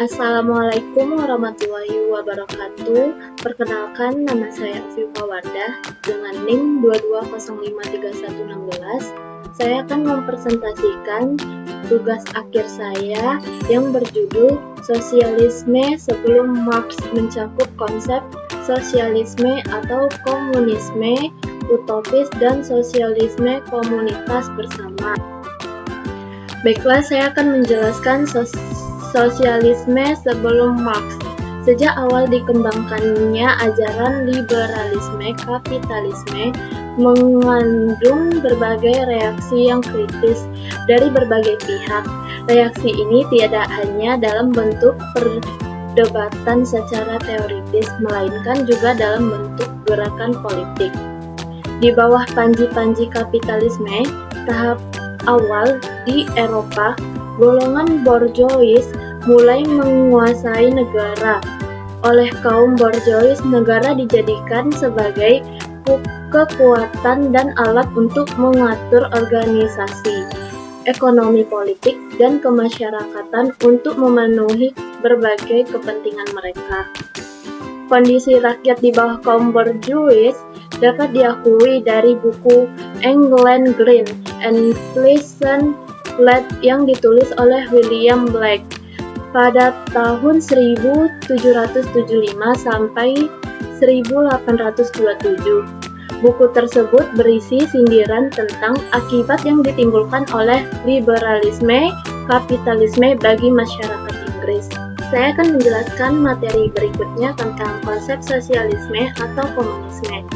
Assalamualaikum warahmatullahi wabarakatuh. Perkenalkan, nama saya Afifa Wardah dengan NIM 22053116. Saya akan mempresentasikan tugas akhir saya yang berjudul Sosialisme sebelum Marx, mencakup konsep sosialisme atau komunisme utopis dan sosialisme komunitas bersama. Baiklah, saya akan menjelaskan sosialisme sebelum Marx. Sejak awal dikembangkannya ajaran liberalisme kapitalisme mengandung berbagai reaksi yang kritis dari berbagai pihak. Reaksi ini tiada hanya dalam bentuk perdebatan secara teoritis, melainkan juga dalam bentuk gerakan politik. Di bawah panji-panji kapitalisme, tahap awal di Eropa, golongan borjuis mulai menguasai negara. Oleh kaum borjuis, negara dijadikan sebagai kekuatan dan alat untuk mengatur organisasi, ekonomi politik, dan kemasyarakatan untuk memenuhi berbagai kepentingan mereka. Kondisi rakyat di bawah kaum borjuis dapat diakui dari buku England Green and Pleasant Land yang ditulis oleh William Blake pada tahun 1775 sampai 1827. Buku tersebut berisi sindiran tentang akibat yang ditimbulkan oleh liberalisme kapitalisme bagi masyarakat Inggris. Saya akan menjelaskan materi berikutnya tentang konsep sosialisme atau komunisme.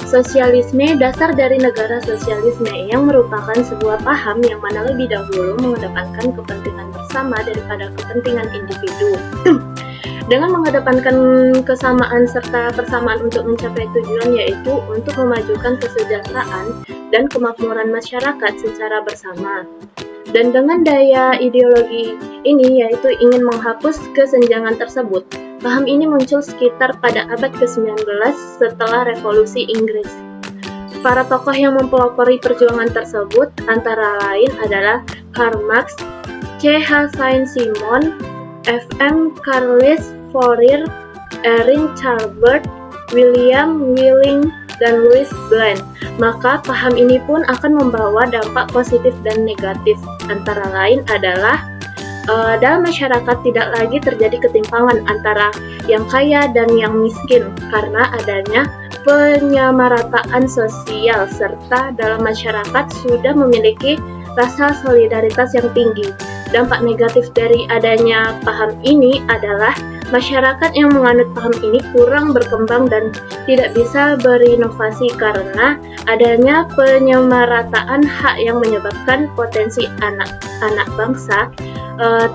Sosialisme dasar dari negara sosialisme yang merupakan sebuah paham yang mana lebih dahulu mengedepankan kepentingan bersama daripada kepentingan individu. Dengan mengedepankan kesamaan serta persamaan untuk mencapai tujuan, yaitu untuk memajukan kesejahteraan dan kemakmuran masyarakat secara bersama. Dan dengan daya ideologi ini, yaitu ingin menghapus kesenjangan tersebut. Paham ini muncul sekitar pada abad ke-19 setelah Revolusi Inggris. Para tokoh yang mempelopori perjuangan tersebut antara lain adalah Karl Marx, C.H. Saint-Simon, F.M. Carlisle Fourier, Erwin Charbert, William Willing, dan Louis Blanc. Maka paham ini pun akan membawa dampak positif dan negatif. Antara lain adalah dalam masyarakat tidak lagi terjadi ketimpangan antara yang kaya dan yang miskin karena adanya penyamarataan sosial, serta dalam masyarakat sudah memiliki rasa solidaritas yang tinggi. Dampak negatif dari adanya paham ini adalah masyarakat yang menganut paham ini kurang berkembang dan tidak bisa berinovasi karena adanya penyamarataan hak yang menyebabkan potensi anak bangsa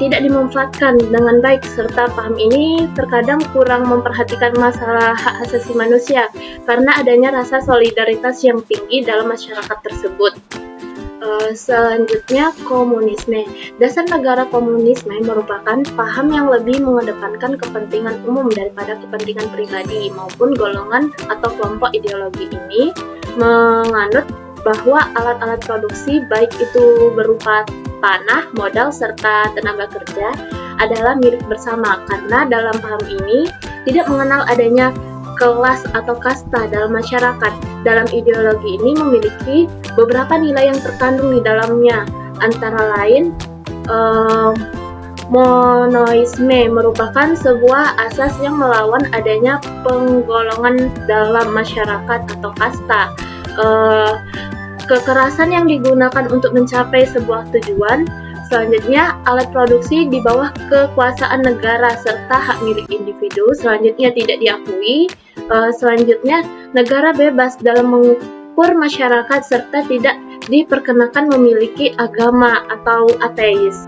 tidak dimanfaatkan dengan baik, serta paham ini terkadang kurang memperhatikan masalah hak asasi manusia karena adanya rasa solidaritas yang tinggi dalam masyarakat tersebut. Selanjutnya, komunisme. Dasar negara komunisme merupakan paham yang lebih mengedepankan kepentingan umum daripada kepentingan pribadi maupun golongan atau kelompok. Ideologi ini menganut bahwa alat-alat produksi, baik itu berupa tanah, modal, serta tenaga kerja, adalah milik bersama, karena dalam paham ini tidak mengenal adanya kelas atau kasta dalam masyarakat. Dalam ideologi ini memiliki beberapa nilai yang terkandung di dalamnya, antara lain monoisme merupakan sebuah asas yang melawan adanya penggolongan dalam masyarakat atau kasta. Kekerasan yang digunakan untuk mencapai sebuah tujuan. Selanjutnya, alat produksi di bawah kekuasaan negara serta hak milik individu selanjutnya tidak diakui. Selanjutnya, negara bebas dalam mengukur masyarakat serta tidak diperkenakan memiliki agama atau ateis.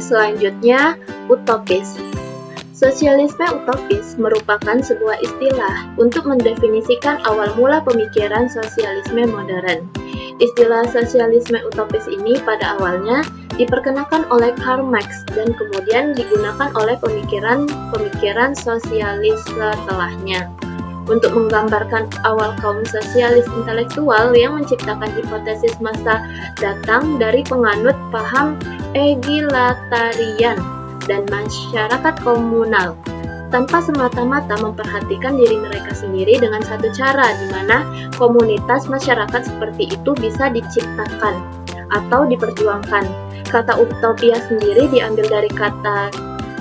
Selanjutnya, utopis. Sosialisme utopis merupakan sebuah istilah untuk mendefinisikan awal mula pemikiran sosialisme modern. Istilah sosialisme utopis ini pada awalnya diperkenalkan oleh Karl Marx dan kemudian digunakan oleh pemikiran sosialis setelahnya untuk menggambarkan awal kaum sosialis intelektual yang menciptakan hipotesis masa datang dari penganut paham egalitarian dan masyarakat komunal, tanpa semata-mata memperhatikan diri mereka sendiri dengan satu cara di mana komunitas masyarakat seperti itu bisa diciptakan atau diperjuangkan. Kata utopia sendiri diambil dari kata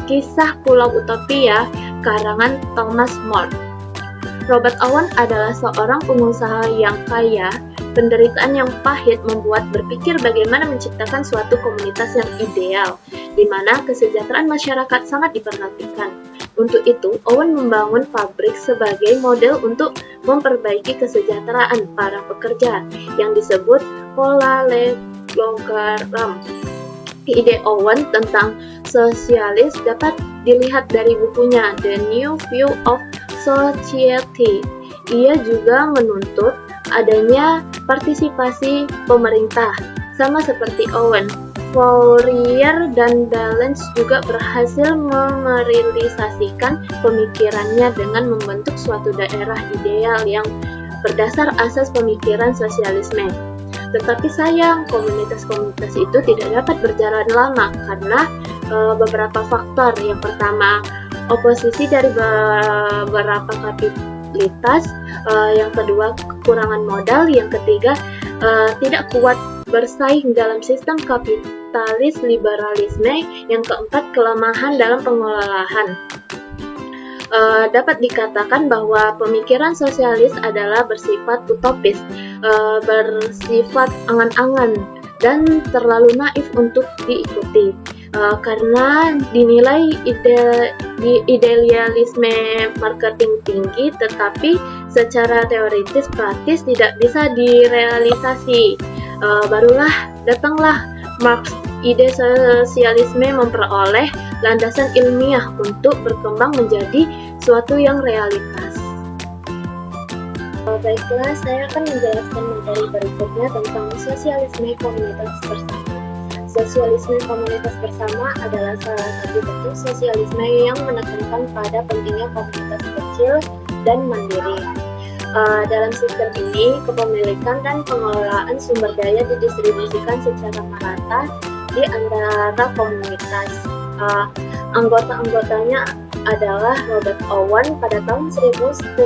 Kisah Pulau Utopia karangan Thomas More. Robert Owen adalah seorang pengusaha yang kaya. Penderitaan yang pahit membuat berpikir bagaimana menciptakan suatu komunitas yang ideal, di mana kesejahteraan masyarakat sangat diperhatikan. Untuk itu, Owen membangun pabrik sebagai model untuk memperbaiki kesejahteraan para pekerja, yang disebut parallelogram. Ide Owen tentang sosialis dapat dilihat dari bukunya The New View of Society. Ia juga menuntut adanya partisipasi pemerintah, sama seperti Owen. Fourier dan Dallens juga berhasil merealisasikan pemikirannya dengan membentuk suatu daerah ideal yang berdasar asas pemikiran sosialisme. Tetapi sayang, komunitas-komunitas itu tidak dapat berjalan lama karena beberapa faktor. Yang pertama, oposisi dari beberapa kapitalitas. Yang kedua, kekurangan modal. Yang ketiga, tidak kuat bersaing dalam sistem kapitalis liberalisme. Yang keempat, kelemahan dalam pengelolaan. Dapat dikatakan bahwa pemikiran sosialis adalah bersifat utopis, bersifat angan-angan, dan terlalu naif untuk diikuti, karena dinilai idealisme marketing tinggi, tetapi secara teoritis praktis tidak bisa direalisasi. Barulah datanglah Marx. Ide sosialisme memperoleh landasan ilmiah untuk berkembang menjadi suatu yang realitas. Baiklah, saya akan menjelaskan materi berikutnya tentang sosialisme komunitas bersama. Sosialisme komunitas bersama adalah salah satu bentuk sosialisme yang menekankan pada pentingnya komunitas kecil dan mandiri. Dalam sistem ini, kepemilikan dan pengelolaan sumber daya didistribusikan secara merata di antara komunitas. Anggota-anggotanya adalah Robert Owen pada tahun 1771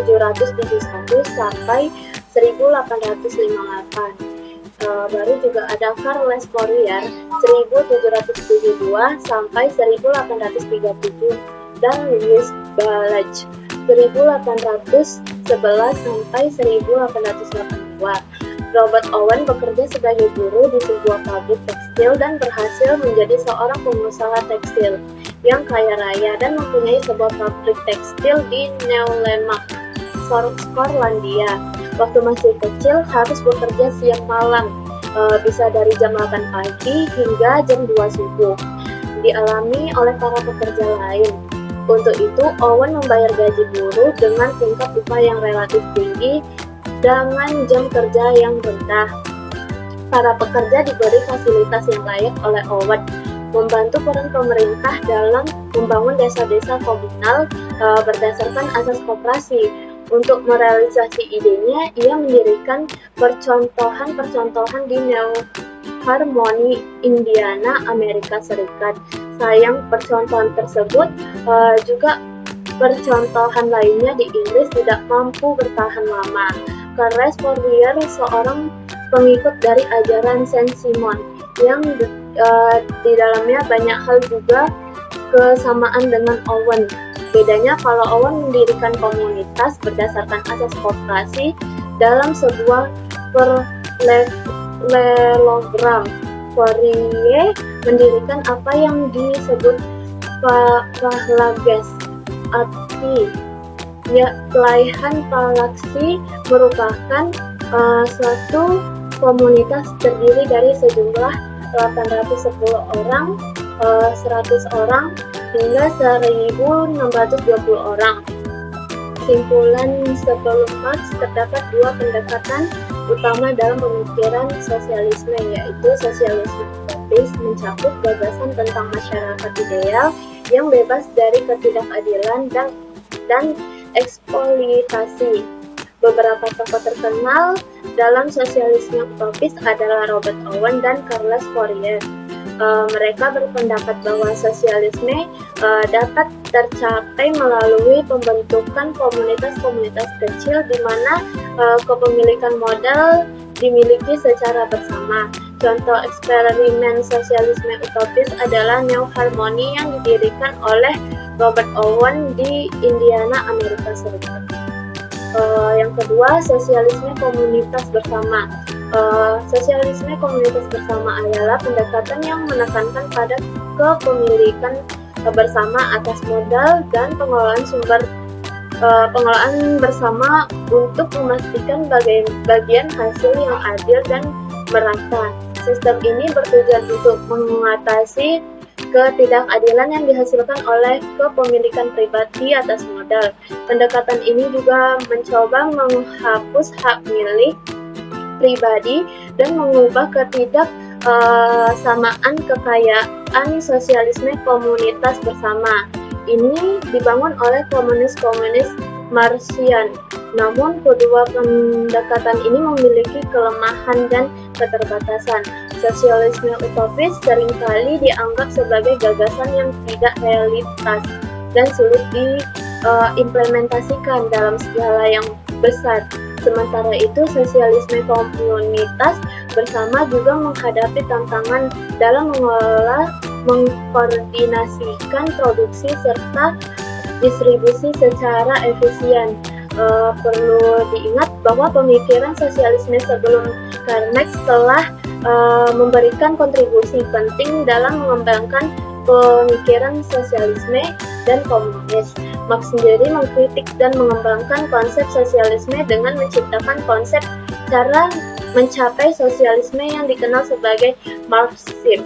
sampai 1858. Baru juga ada Charles Fourier 1772 sampai 1837 dan Louis Babbage 1811 sampai 1882. Robert Owen bekerja sebagai buruh di sebuah pabrik tekstil dan berhasil menjadi seorang pengusaha tekstil yang kaya raya dan mempunyai sebuah pabrik tekstil di Neulemak, Skotlandia. Waktu masih kecil harus bekerja siang malam, bisa dari jam 8 pagi hingga jam 2 subuh. Dialami oleh para pekerja lain. Untuk itu, Owen membayar gaji buruh dengan tingkat upah yang relatif tinggi dengan jam kerja yang rendah. Para pekerja diberi fasilitas yang layak oleh Owen, membantu peran pemerintah dalam membangun desa-desa komunal berdasarkan asas koperasi. Untuk merealisasi idenya, ia mendirikan percontohan-percontohan di New Harmony, Indiana, Amerika Serikat. Sayang, percontohan tersebut juga percontohan lainnya di Inggris tidak mampu bertahan lama. Charles Fourier seorang pengikut dari ajaran Saint-Simon yang di dalamnya banyak hal juga kesamaan dengan Owen. Bedanya kalau Owen mendirikan komunitas berdasarkan asas koperasi dalam sebuah parallelogram. Fourier mendirikan apa yang disebut Palages, arti pelaihan Palaxi merupakan suatu komunitas terdiri dari sejumlah 810 orang, 100 orang, hingga 1620 orang. Kesimpulan sebelum Marx, terdapat dua pendekatan utama dalam pemikiran sosialisme, yaitu sosialisme utopis mencakup gagasan tentang masyarakat ideal yang bebas dari ketidakadilan dan eksploitasi. Beberapa tokoh terkenal dalam sosialisme utopis adalah Robert Owen dan Carles Fourier. Mereka berpendapat bahwa sosialisme dapat tercapai melalui pembentukan komunitas-komunitas kecil di mana kepemilikan modal dimiliki secara bersama. Contoh eksperimen sosialisme utopis adalah New Harmony yang didirikan oleh Robert Owen di Indiana, Amerika Serikat. Yang kedua, sosialisme komunitas bersama. Sosialisme komunitas bersama adalah pendekatan yang menekankan pada kepemilikan bersama atas modal dan pengelolaan bersama untuk memastikan bagian hasil yang adil dan merata. Sistem ini bertujuan untuk mengatasi ketidakadilan yang dihasilkan oleh kepemilikan pribadi atas modal. Pendekatan ini juga mencoba menghapus hak milik pribadi dan mengubah ketidaksamaan kekayaan. Sosialisme komunitas bersama ini dibangun oleh komunis-komunis Marxian. Namun, kedua pendekatan ini memiliki kelemahan dan keterbatasan. Sosialisme utopis seringkali dianggap sebagai gagasan yang tidak realitas dan sulit diimplementasikan dalam skala yang besar. Sementara itu, sosialisme komunitas bersama juga menghadapi tantangan dalam mengelola, mengkoordinasikan produksi serta distribusi secara efisien. Perlu diingat bahwa pemikiran sosialisme sebelum Karl Marx telah memberikan kontribusi penting dalam mengembangkan pemikiran sosialisme dan komunis. Marx sendiri mengkritik dan mengembangkan konsep sosialisme dengan menciptakan konsep cara mencapai sosialisme yang dikenal sebagai Marxisme.